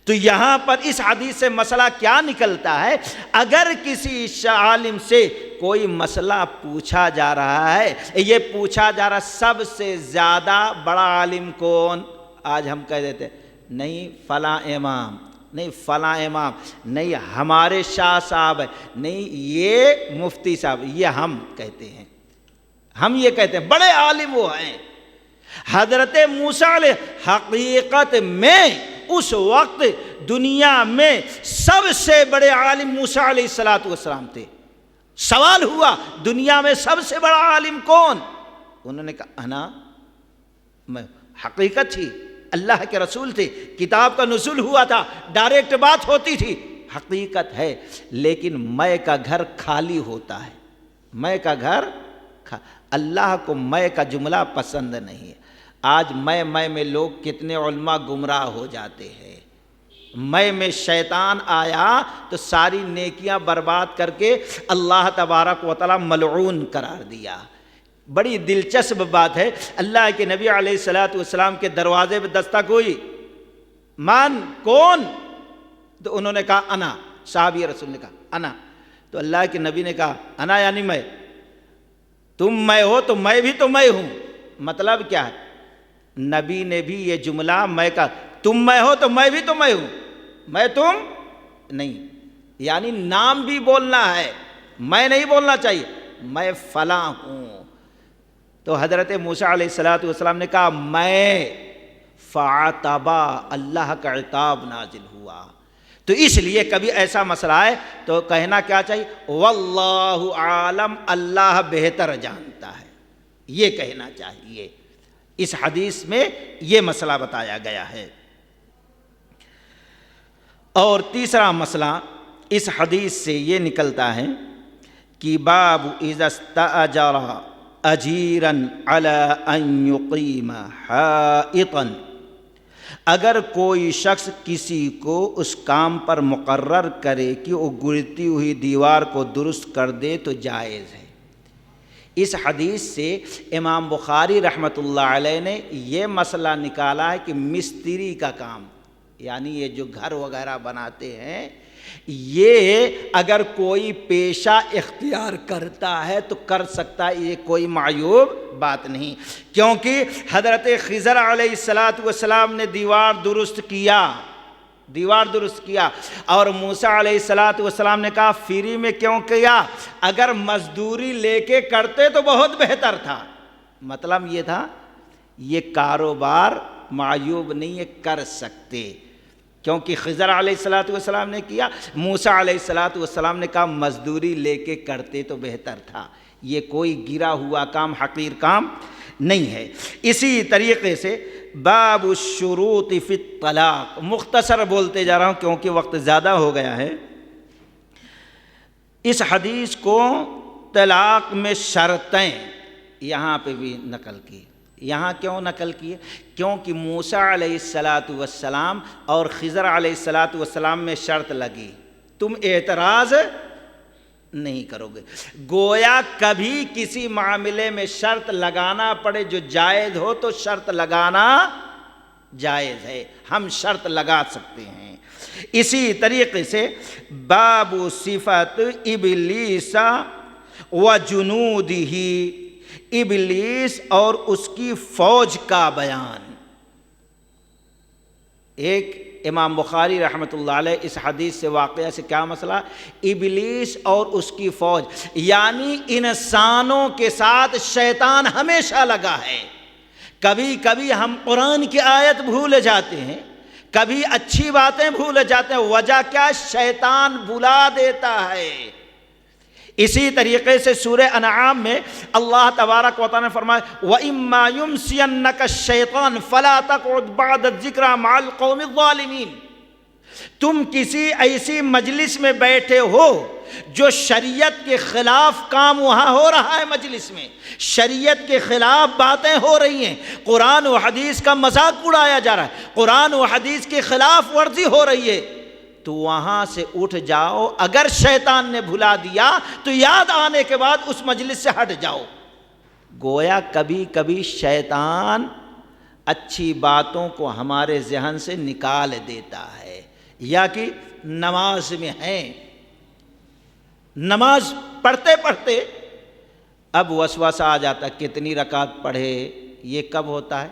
Speaker 1: تو یہاں پر اس حدیث سے مسئلہ کیا نکلتا ہے؟ اگر کسی عالم سے کوئی مسئلہ پوچھا جا رہا ہے، یہ پوچھا جا رہا سب سے زیادہ بڑا عالم کون؟ آج ہم کہہ دیتے نہیں فلاں امام، نہیں فلاں امام، نہیں ہمارے شاہ صاحب ہے، نہیں یہ مفتی صاحب، یہ ہم کہتے ہیں، ہم یہ کہتے ہیں بڑے عالم وہ ہیں۔ حضرت موسیٰ علیہ حقیقت میں اس وقت دنیا میں سب سے بڑے عالم موسیٰ علیہ السلام تھے۔ سوال ہوا دنیا میں سب سے بڑا عالم کون؟ انہوں نے کہا انا، میں، حقیقت تھی، اللہ کے رسول تھے، کتاب کا نزول ہوا تھا، ڈائریکٹ بات ہوتی تھی، حقیقت ہے، لیکن میں کا گھر خالی ہوتا ہے، میں کا گھر اللہ کو میں کا جملہ پسند نہیں ہے۔ آج میں لوگ کتنے علماء گمراہ ہو جاتے ہیں۔ میں شیطان آیا تو ساری نیکیاں برباد کر کے اللہ تبارک و تعالی ملعون قرار دیا۔ بڑی دلچسپ بات ہے، اللہ کے نبی علیہ السلام کے دروازے پہ دستک ہوئی، مان کون؟ تو انہوں نے کہا انا، صحابی رسول نے کہا انا، تو اللہ کے نبی نے کہا انا یعنی میں، تم میں ہو تو میں بھی تو میں ہوں۔ مطلب کیا ہے؟ نبی نے بھی یہ جملہ میں کا، تم میں ہو تو میں بھی تو میں ہوں، میں تم نہیں، یعنی نام بھی بولنا ہے، میں نہیں بولنا چاہیے، میں فلاں ہوں۔ تو حضرت موسیٰ علیہ السلام نے کہا میں، فعتبا، اللہ کا عتاب نازل ہوا۔ تو اس لیے کبھی ایسا مسئلہ ہے تو کہنا کیا چاہیے؟ واللہ عالم، اللہ بہتر جانتا ہے، یہ کہنا چاہیے۔ اس حدیث میں یہ مسئلہ بتایا گیا ہے۔ اور تیسرا مسئلہ اس حدیث سے یہ نکلتا ہے کہ باب اذا استأجر اجیرا علی ان یقیم حائطا، اگر کوئی شخص کسی کو اس کام پر مقرر کرے کہ وہ گرتی ہوئی دیوار کو درست کر دے تو جائز ہے۔ اس حدیث سے امام بخاری رحمۃ اللہ علیہ نے یہ مسئلہ نکالا ہے کہ مستری کا کام، یعنی یہ جو گھر وغیرہ بناتے ہیں، یہ اگر کوئی پیشہ اختیار کرتا ہے تو کر سکتا ہے، یہ کوئی معیوب بات نہیں، کیونکہ حضرت خضر علیہ السلام نے دیوار درست کیا اور موسیٰ علیہ السلام نے کہا فری میں کیوں کیا؟ اگر مزدوری لے کے کرتے تو بہت بہتر تھا۔ مطلب یہ تھا یہ کاروبار معیوب نہیں ہے، کر سکتے، کیونکہ خضر علیہ السلام نے کیا، موسیٰ علیہ السلام نے کہا مزدوری لے کے کرتے تو بہتر تھا، یہ کوئی گرا ہوا کام، حقیر کام نہیں ہے۔ اسی طریقے سے باب الشروط فی الطلاق، مختصر بولتے جا رہا ہوں کیونکہ وقت زیادہ ہو گیا ہے۔ اس حدیث کو طلاق میں شرطیں یہاں پہ بھی نقل کی۔ یہاں کیوں نقل کیے؟ کیونکہ موسیٰ علیہ السلام اور خضر علیہ السلام میں شرط لگی، تم اعتراض نہیں کرو گے۔ گویا کبھی کسی معاملے میں شرط لگانا پڑے جو جائز ہو تو شرط لگانا جائز ہے، ہم شرط لگا سکتے ہیں۔ اسی طریقے سے باب صفت ابلیس و جنودہ، ابلیس اور اس کی فوج کا بیان۔ ایک امام بخاری رحمۃ اللہ علیہ اس حدیث سے واقعہ سے کیا مسئلہ؟ ابلیس اور اس کی فوج، یعنی انسانوں کے ساتھ شیطان ہمیشہ لگا ہے۔ کبھی کبھی ہم قرآن کی آیت بھول جاتے ہیں، کبھی اچھی باتیں بھول جاتے ہیں، وجہ کیا؟ شیطان بھلا دیتا ہے۔ اسی طریقے سے سورہ انعام میں اللہ تبارک و تعالی نے فرمایا وَإِمَّا يُنْسِيَنَّكَ الشَّيْطَانُ فَلَا تَقْعُدْ بَعْدَ الذِّكْرَىٰ مَعَ الْقَوْمِ الظَّالِمِينَ۔ تم کسی ایسی مجلس میں بیٹھے ہو جو شریعت کے خلاف کام وہاں ہو رہا ہے، مجلس میں شریعت کے خلاف باتیں ہو رہی ہیں، قرآن و حدیث کا مذاق اڑایا جا رہا ہے، قرآن و حدیث کے خلاف ورزی ہو رہی ہے، تو وہاں سے اٹھ جاؤ۔ اگر شیطان نے بھلا دیا تو یاد آنے کے بعد اس مجلس سے ہٹ جاؤ۔ گویا کبھی کبھی شیطان اچھی باتوں کو ہمارے ذہن سے نکال دیتا ہے، یا کہ نماز میں ہیں، نماز پڑھتے پڑھتے اب وسوسہ آ جاتا ہے کتنی رکعت پڑھے۔ یہ کب ہوتا ہے؟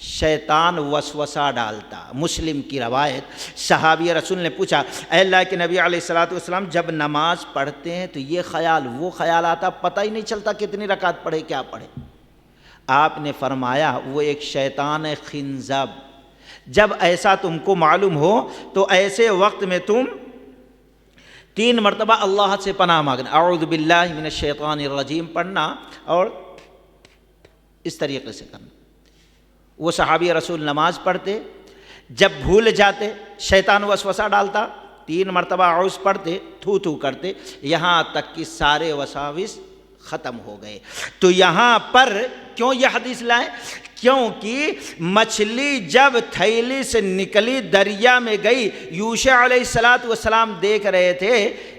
Speaker 1: شیطان وسوسہ ڈالتا۔ مسلم کی روایت، صحابی رسول نے پوچھا اے اللہ کے نبی علیہ الصلوۃ والسلام، جب نماز پڑھتے ہیں تو یہ خیال وہ خیال آتا، پتہ ہی نہیں چلتا کتنی رکعت پڑھے کیا پڑھے؟ آپ نے فرمایا وہ ایک شیطان خنزب، جب ایسا تم کو معلوم ہو تو ایسے وقت میں تم 3 مرتبہ اللہ سے پناہ مانگنا، اعوذ باللہ من الشیطان الرجیم پڑھنا، اور اس طریقے سے کرنا۔ وہ صحابی رسول نماز پڑھتے، جب بھول جاتے شیطان وسوسہ ڈالتا، 3 مرتبہ اعوذ پڑھتے، تھو تھو کرتے، یہاں تک کہ سارے وساوس ختم ہو گئے۔ تو یہاں پر کیوں یہ حدیث لائیں؟ کیونکہ مچھلی جب تھیلی سے نکلی دریا میں گئی، یوشع علیہ السلام دیکھ رہے تھے،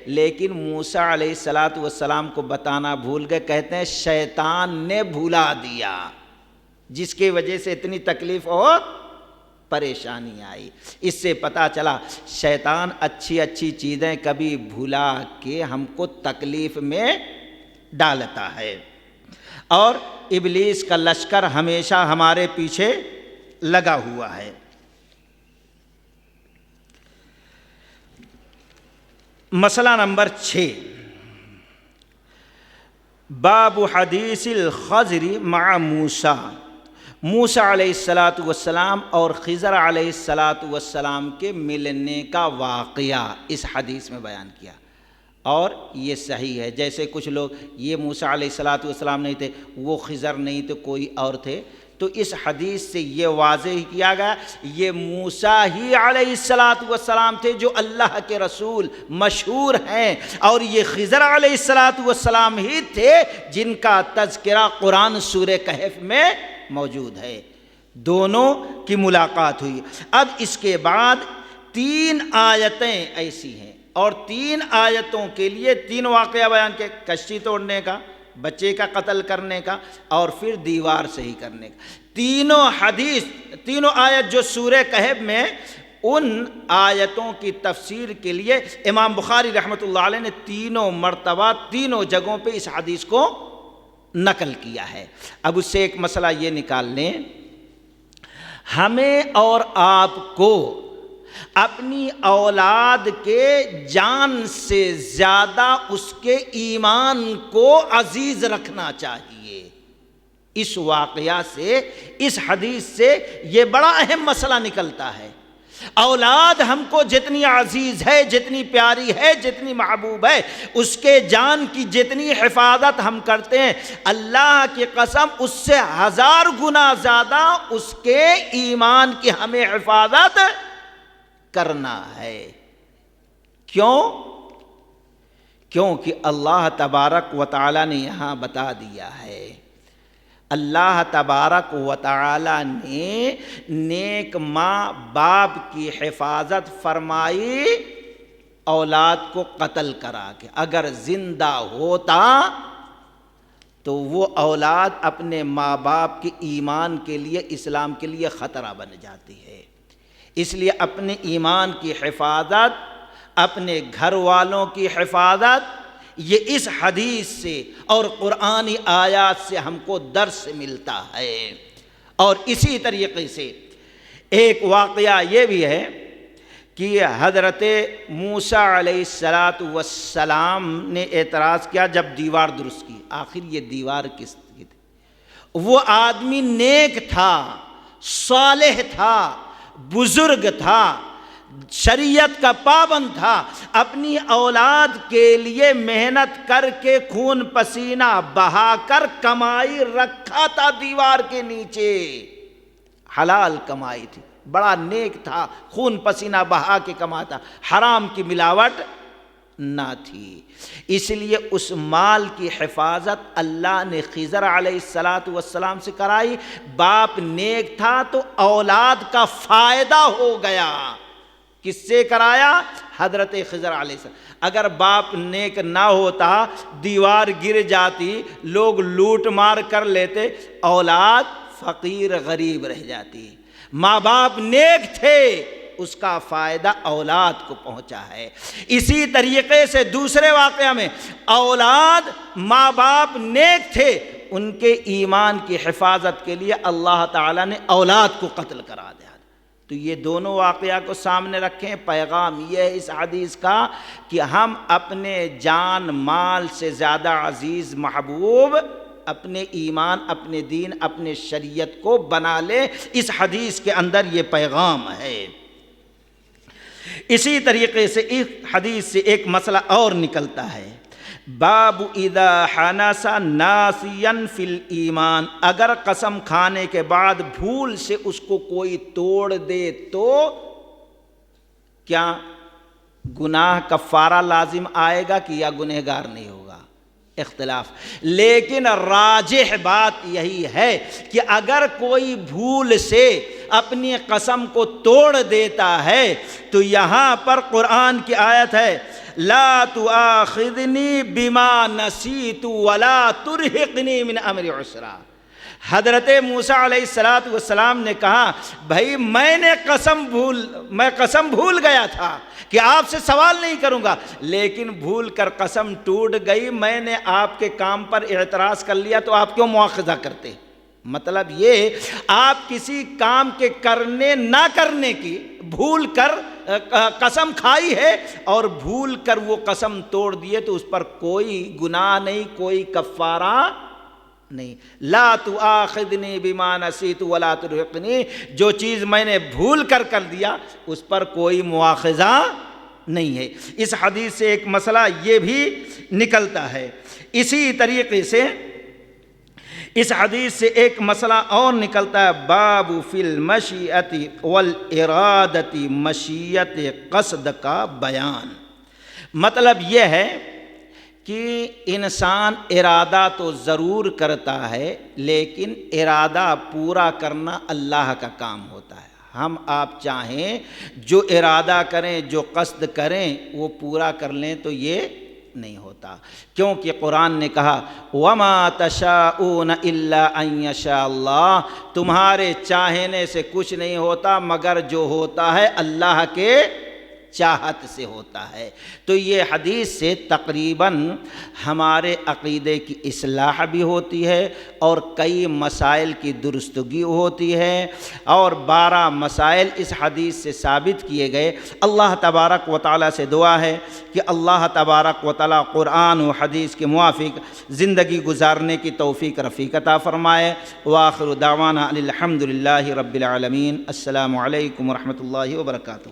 Speaker 1: لیکن موسیٰ علیہ السلام کو بتانا بھول گئے۔ کہتے ہیں شیطان نے بھلا دیا، جس کی وجہ سے اتنی تکلیف اور پریشانی آئی۔ اس سے پتہ چلا شیطان اچھی اچھی چیزیں کبھی بھلا کے ہم کو تکلیف میں ڈالتا ہے، اور ابلیس کا لشکر ہمیشہ ہمارے پیچھے لگا ہوا ہے۔ مسئلہ نمبر 6، باب حدیث الخضر مع موسیٰ، موسیٰ علیہ السلام اور خضر علیہ السلام کے ملنے کا واقعہ اس حدیث میں بیان کیا، اور یہ صحیح ہے۔ جیسے کچھ لوگ یہ موسیٰ علیہ السلام نہیں تھے، وہ خضر نہیں تھے، کوئی اور تھے، تو اس حدیث سے یہ واضح کیا گیا یہ موسیٰ ہی علیہ السلام تھے جو اللہ کے رسول مشہور ہیں، اور یہ خضر علیہ السلام ہی تھے جن کا تذکرہ قرآن سورہ کہف میں موجود ہے۔ دونوں کی ملاقات ہوئی۔ اب اس کے بعد 3 آیتیں ایسی ہیں، اور 3 آیتوں کے لیے 3 واقعہ بیان کے، کشتی توڑنے کا، بچے کا قتل کرنے کا، اور پھر دیوار صحیح کرنے کا۔ تینوں آیت جو سورہ کہف میں، ان آیتوں کی تفسیر کے لیے امام بخاری رحمۃ اللہ علیہ نے 3 مرتبہ 3 جگہوں پہ اس حدیث کو نقل کیا ہے۔ اب اس سے ایک مسئلہ یہ نکال لیں، ہمیں اور آپ کو اپنی اولاد کے جان سے زیادہ اس کے ایمان کو عزیز رکھنا چاہیے۔ اس واقعہ سے، اس حدیث سے یہ بڑا اہم مسئلہ نکلتا ہے۔ اولاد ہم کو جتنی عزیز ہے، جتنی پیاری ہے، جتنی محبوب ہے، اس کے جان کی جتنی حفاظت ہم کرتے ہیں، اللہ کی قسم اس سے 1000 گنا زیادہ اس کے ایمان کی ہمیں حفاظت کرنا ہے۔ کیوں؟ کیونکہ اللہ تبارک و تعالی نے یہاں بتا دیا ہے، اللہ تبارک و تعالی نے نیک ماں باپ کی حفاظت فرمائی اولاد کو قتل کرا کے۔ اگر زندہ ہوتا تو وہ اولاد اپنے ماں باپ کے ایمان کے لیے، اسلام کے لیے خطرہ بن جاتی ہے۔ اس لیے اپنے ایمان کی حفاظت، اپنے گھر والوں کی حفاظت، یہ اس حدیث سے اور قرآنی آیات سے ہم کو درس ملتا ہے۔ اور اسی طریقے سے ایک واقعہ یہ بھی ہے کہ حضرت موسیٰ علیہ السلام نے اعتراض کیا جب دیوار درست کی۔ آخر یہ دیوار کس کی تھی؟ وہ آدمی نیک تھا، صالح تھا، بزرگ تھا، شریعت کا پابند تھا، اپنی اولاد کے لیے محنت کر کے خون پسینہ بہا کر کمائی رکھا تھا دیوار کے نیچے، حلال کمائی تھی، بڑا نیک تھا، خون پسینہ بہا کے کماتا، حرام کی ملاوٹ نہ تھی، اس لیے اس مال کی حفاظت اللہ نے خضر علیہ السلام سے کرائی۔ باپ نیک تھا تو اولاد کا فائدہ ہو گیا، کس سے کرایا؟ حضرت خضر علیہ السلام۔ اگر باپ نیک نہ ہوتا، دیوار گر جاتی، لوگ لوٹ مار کر لیتے، اولاد فقیر غریب رہ جاتی۔ ماں باپ نیک تھے، اس کا فائدہ اولاد کو پہنچا ہے۔ اسی طریقے سے دوسرے واقعہ میں اولاد، ماں باپ نیک تھے، ان کے ایمان کی حفاظت کے لیے اللہ تعالیٰ نے اولاد کو قتل کرا دیا۔ تو یہ دونوں واقعہ کو سامنے رکھیں، پیغام یہ ہے اس حدیث کا کہ ہم اپنے جان مال سے زیادہ عزیز محبوب اپنے ایمان، اپنے دین، اپنے شریعت کو بنا لیں۔ اس حدیث کے اندر یہ پیغام ہے۔ اسی طریقے سے اس حدیث سے ایک مسئلہ اور نکلتا ہے، باب اذا حنس ناسیا فی الایمان، اگر قسم کھانے کے بعد بھول سے اس کو کوئی توڑ دے تو کیا گناہ کفارہ لازم آئے گا کہ یا گنہگار نہیں ہوگا؟ اختلاف، لیکن راجح بات یہی ہے کہ اگر کوئی بھول سے اپنی قسم کو توڑ دیتا ہے تو یہاں پر قرآن کی آیت ہے، لا تؤاخذنی بما نسیت ولا ترہقنی من امری عسرا۔ حضرت موسیٰ علیہ السلام نے کہا، بھائی میں قسم بھول گیا تھا کہ آپ سے سوال نہیں کروں گا، لیکن بھول کر قسم ٹوٹ گئی، میں نے آپ کے کام پر اعتراض کر لیا، تو آپ کیوں مواخذہ کرتے؟ مطلب یہ، آپ کسی کام کے کرنے نہ کرنے کی بھول کر قسم کھائی ہے اور بھول کر وہ قسم توڑ دیے تو اس پر کوئی گناہ نہیں، کوئی کفارہ نہیں۔ لا تؤاخذنی بما نسیت ولا ترہقنی، جو چیز میں نے بھول کر دیا اس پر کوئی مواخذہ نہیں ہے۔ اس حدیث سے ایک مسئلہ یہ بھی نکلتا ہے۔ اسی طریقے سے اس حدیث سے ایک مسئلہ اور نکلتا ہے، باب فی المشیۃ والارادۃ، مشیت قصد کا بیان۔ مطلب یہ ہے کہ انسان ارادہ تو ضرور کرتا ہے، لیکن ارادہ پورا کرنا اللہ کا کام ہوتا ہے۔ ہم آپ چاہیں جو ارادہ کریں، جو قصد کریں، وہ پورا کر لیں تو یہ نہیں ہوتا، کیونکہ قرآن نے کہا وَمَا تَشَاءُونَ إِلَّا أَن يَشَاءَ اللَّهُ، تمہارے چاہنے سے کچھ نہیں ہوتا مگر جو ہوتا ہے اللہ کے چاہت سے ہوتا ہے۔ تو یہ حدیث سے تقریباً ہمارے عقیدے کی اصلاح بھی ہوتی ہے اور کئی مسائل کی درستگی ہوتی ہے، اور 12 مسائل اس حدیث سے ثابت کیے گئے۔ اللہ تبارک و تعالیٰ سے دعا ہے کہ اللہ تبارک و تعالیٰ قرآن و حدیث کے موافق زندگی گزارنے کی توفیق رفیق عطا فرمائے۔ وآخر دعوانا ان الحمد للہ رب العالمین۔ السلام علیکم ورحمۃ اللہ وبرکاتہ۔